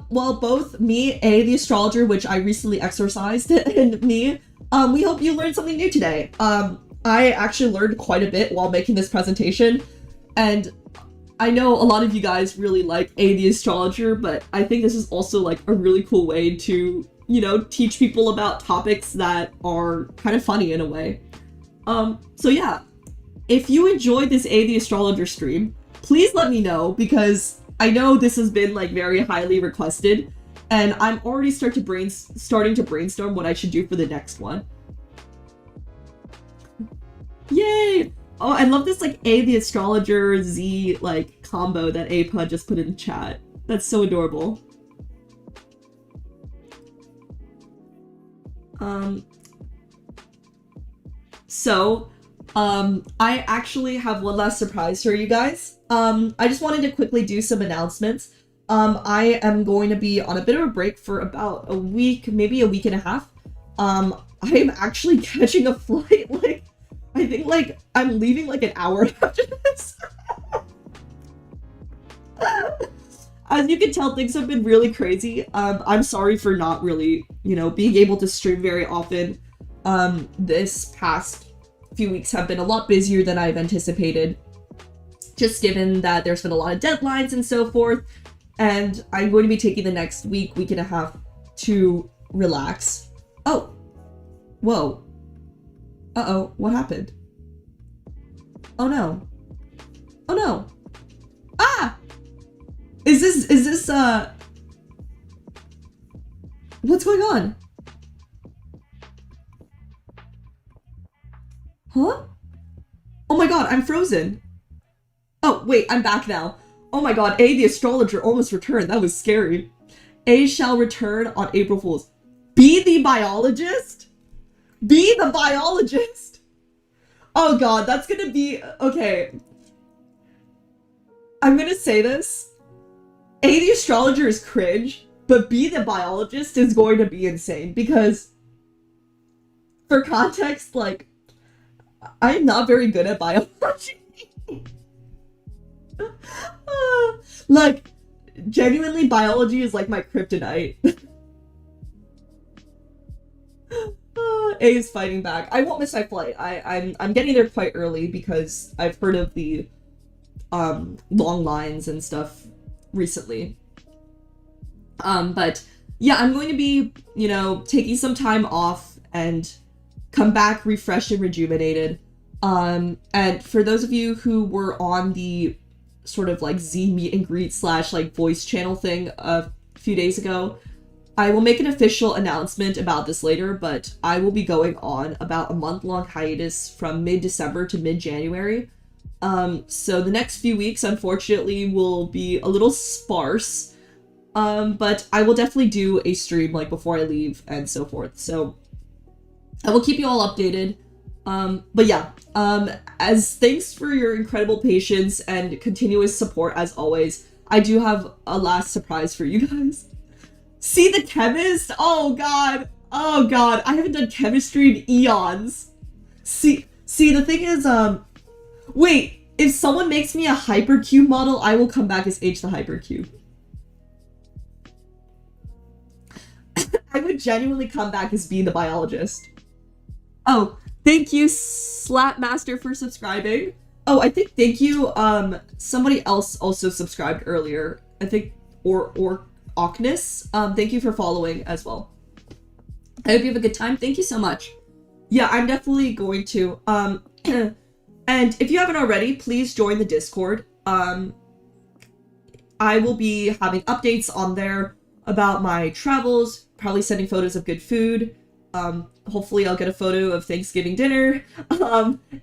well, both me, the Astrologer, which I recently exorcised, and me, we hope you learned something new today. I actually learned quite a bit while making this presentation, and I know a lot of you guys really like the Astrologer, but I think this is also like a really cool way to, you know, teach people about topics that are kind of funny in a way. So yeah, if you enjoyed this the Astrologer stream, please let me know, because I know this has been like very highly requested, and I'm already starting to brainstorm what I should do for the next one. Yay! Oh, I love this like the Astrologer Z like combo that APA just put in the chat. That's so adorable. I actually have one last surprise for you guys. I just wanted to quickly do some announcements. I am going to be on a bit of a break for about a week, maybe a week and a half. I am actually catching a flight, like, I think, like, I'm leaving, like, an hour after this. As you can tell, things have been really crazy. I'm sorry for not really, you know, being able to stream very often. This past few weeks have been a lot busier than I've anticipated, just given that there's been a lot of deadlines and so forth, and I'm going to be taking the next week and a half to relax. Oh, whoa. Uh-oh, what happened? Oh no. Oh no. Ah! Is this What's going on? Huh? Oh my god, I'm frozen. Oh, wait, I'm back now. Oh my god, A, the astrologer almost returned. That was scary. A shall return on April Fool's. B, the biologist? B, the biologist? Oh god, that's gonna be... Okay. I'm gonna say this. A, the astrologer is cringe, but B, the biologist is going to be insane, because... For context, like... I'm not very good at biology. Like, genuinely, biology is like my kryptonite. A is fighting back. I won't miss my flight. I'm getting there quite early because I've heard of the long lines and stuff recently. But yeah, I'm going to be, you know, taking some time off and come back refreshed and rejuvenated. And for those of you who were on the sort of like Z meet and greet / like voice channel thing a few days ago, I will make an official announcement about this later, but I will be going on about a month-long hiatus from mid-December to mid-January. So the next few weeks, unfortunately, will be a little sparse, but I will definitely do a stream like before I leave and so forth. So I will keep you all updated. But yeah, as thanks for your incredible patience and continuous support as always, I do have a last surprise for you guys. See the chemist? Oh god, I haven't done chemistry in eons. See, the thing is, wait, if someone makes me a hypercube model, I will come back as H the hypercube. I would genuinely come back as B the biologist. Oh, thank you, Slapmaster, for subscribing. Oh, I think thank you, somebody else also subscribed earlier. I think, or Ockness, thank you for following as well. I hope you have a good time. Thank you so much. Yeah, I'm definitely going to. And if you haven't already, please join the Discord. I will be having updates on there about my travels, probably sending photos of good food. Hopefully I'll get a photo of Thanksgiving dinner,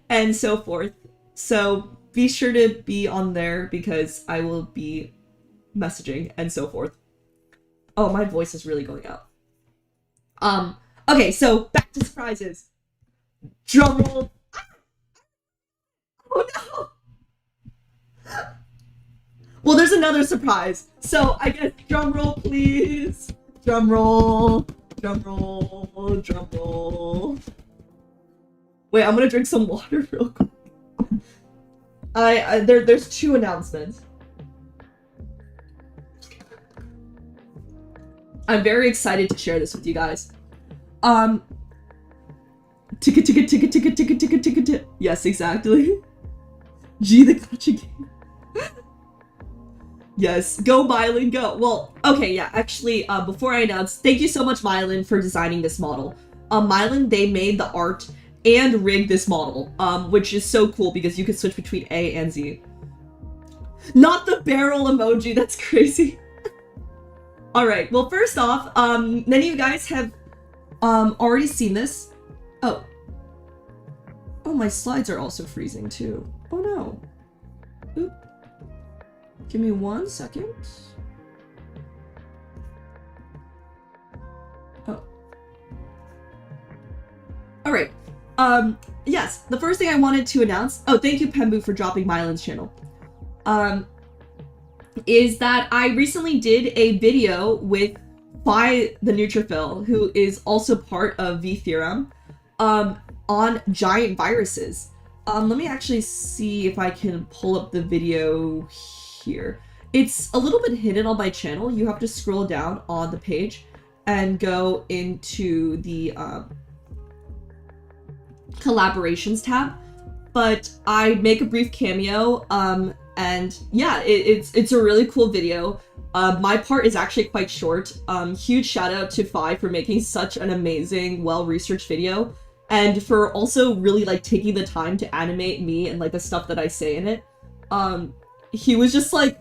and so forth. So be sure to be on there because I will be messaging and so forth. Oh, my voice is really going out. Okay, so back to surprises. Drumroll. Oh no! Well, there's another surprise. So I guess drumroll, please. Drumroll. Drumroll. Drumroll. Wait, I'm gonna drink some water real quick. There's two announcements. I'm very excited to share this with you guys. Ticket. Yes, exactly. G the gotcha game. Yes, go Myelin, go. Well, okay, yeah, actually, before I announce, thank you so much, Myelin, for designing this model. Myelin, they made the art and rigged this model, which is so cool because you can switch between A and Z. Not the barrel emoji, that's crazy. Alright, well, first off, many of you guys have already seen this. Oh, my slides are also freezing too. Oh no. Oop. Give me 1 second. Oh. Alright. Yes, the first thing I wanted to announce... Oh, thank you, Pembu, for dropping Myelin's channel. Is that I recently did a video with Phi the Neutrophil, who is also part of Vtheorem, on giant viruses. Let me actually see if I can pull up the video here. It's a little bit hidden on my channel. You have to scroll down on the page and go into the collaborations tab. But I make a brief cameo, and yeah, it's a really cool video. My part is actually quite short. Huge shout out to Phi for making such an amazing, well-researched video, and for also really like taking the time to animate me and like the stuff that I say in it. He was just like,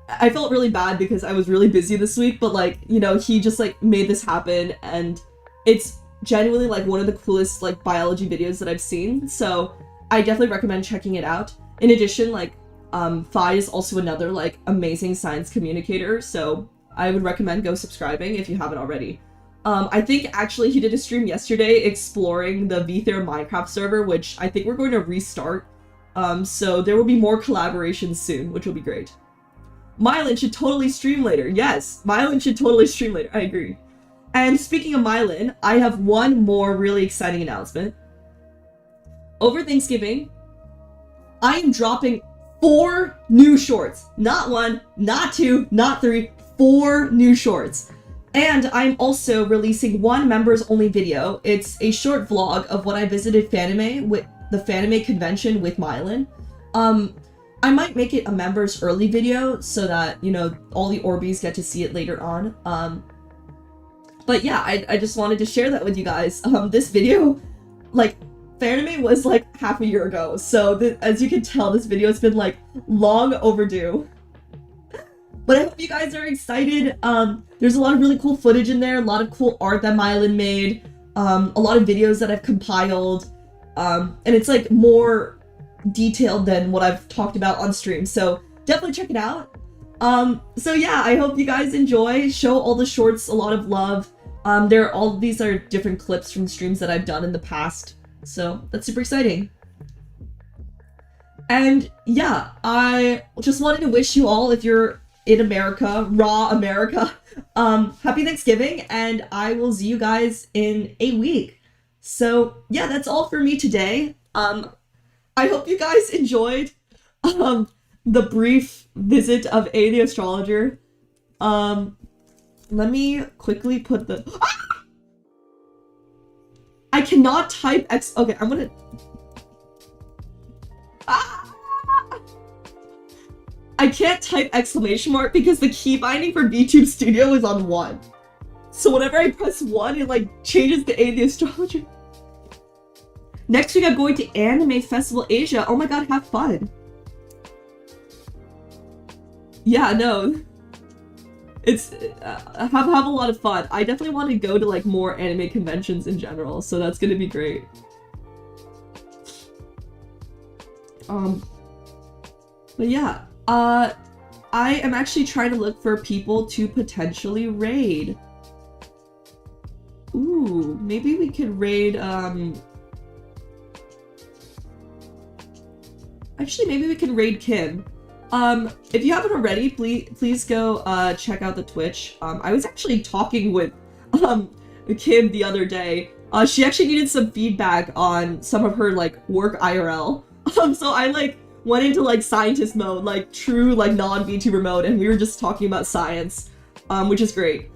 I felt really bad because I was really busy this week, but like, you know, he just like made this happen, and it's genuinely like one of the coolest like biology videos that I've seen. So I definitely recommend checking it out. In addition, like Phi is also another like amazing science communicator, so I would recommend go subscribing if you haven't already. I think actually he did a stream yesterday exploring the Vtuber Minecraft server, which I think we're going to restart. So there will be more collaborations soon, which will be great. Myelin should totally stream later. Yes, Myelin should totally stream later. I agree. And speaking of Myelin, I have one more really exciting announcement. Over Thanksgiving, I am dropping 4 new shorts. Not 1, not 2, not 3, 4 new shorts. And I'm also releasing one members only video. It's a short vlog of when I visited Fanime with the Fanime convention with Myelin. I might make it a members early video so that, you know, all the Orbeez get to see it later on. But yeah, I just wanted to share that with you guys. This video, like, Fanime was like half a year ago, so as you can tell, this video has been like long overdue. But I hope you guys are excited. There's a lot of really cool footage in there, a lot of cool art that Myelin made, a lot of videos that I've compiled, and it's like more detailed than what I've talked about on stream, so definitely check it out. So yeah, I hope you guys enjoy. Show all the shorts a lot of love. These are different clips from streams that I've done in the past, so that's super exciting. And yeah, I just wanted to wish you all, if you're in America, raw America, happy Thanksgiving, and I will see you guys in a week. So yeah, that's all for me today. I hope you guys enjoyed the brief visit of A the Astrologer. Let me quickly put the... Ah! I cannot type Okay, I'm gonna... Ah! I can't type exclamation mark because the key binding for VTube Studio is on 1. So whenever I press 1, it like changes to A the Astrologer. Next week I'm going to Anime Festival Asia. Oh my god, have fun. Yeah, no. It's have a lot of fun. I definitely want to go to like more anime conventions in general, so that's gonna be great. But yeah, I am actually trying to look for people to potentially raid. Ooh, maybe we could raid, actually, maybe we can raid Kim. If you haven't already, please go check out the Twitch. I was actually talking with Kim the other day. She actually needed some feedback on some of her like work IRL. So I like went into like scientist mode, like true like non-VTuber mode, and we were just talking about science, which is great.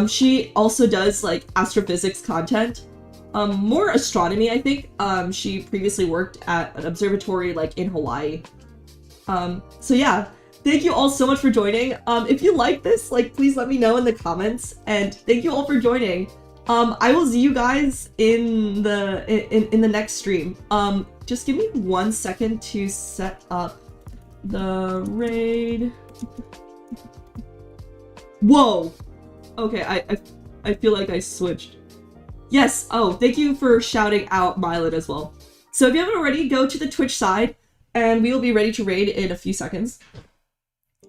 She also does like astrophysics content. More astronomy, I think. She previously worked at an observatory like in Hawaii. So yeah, thank you all so much for joining. If you like this, like, please let me know in the comments, and thank you all for joining. I will see you guys in the next stream. Just give me 1 second to set up the raid. Whoa! Okay, I feel like I switched. Yes, oh, thank you for shouting out Myelin as well. So if you haven't already, go to the Twitch side, and we will be ready to raid in a few seconds.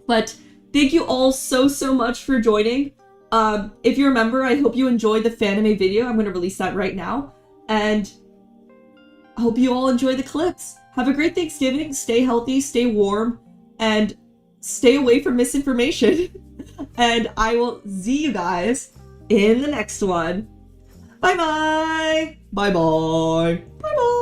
But thank you all so much for joining. If you remember, I hope you enjoyed the Fanime video. I'm going to release that right now. And I hope you all enjoy the clips. Have a great Thanksgiving, stay healthy, stay warm, and stay away from misinformation. And I will see you guys in the next one. Bye-bye! Bye-bye! Bye-bye!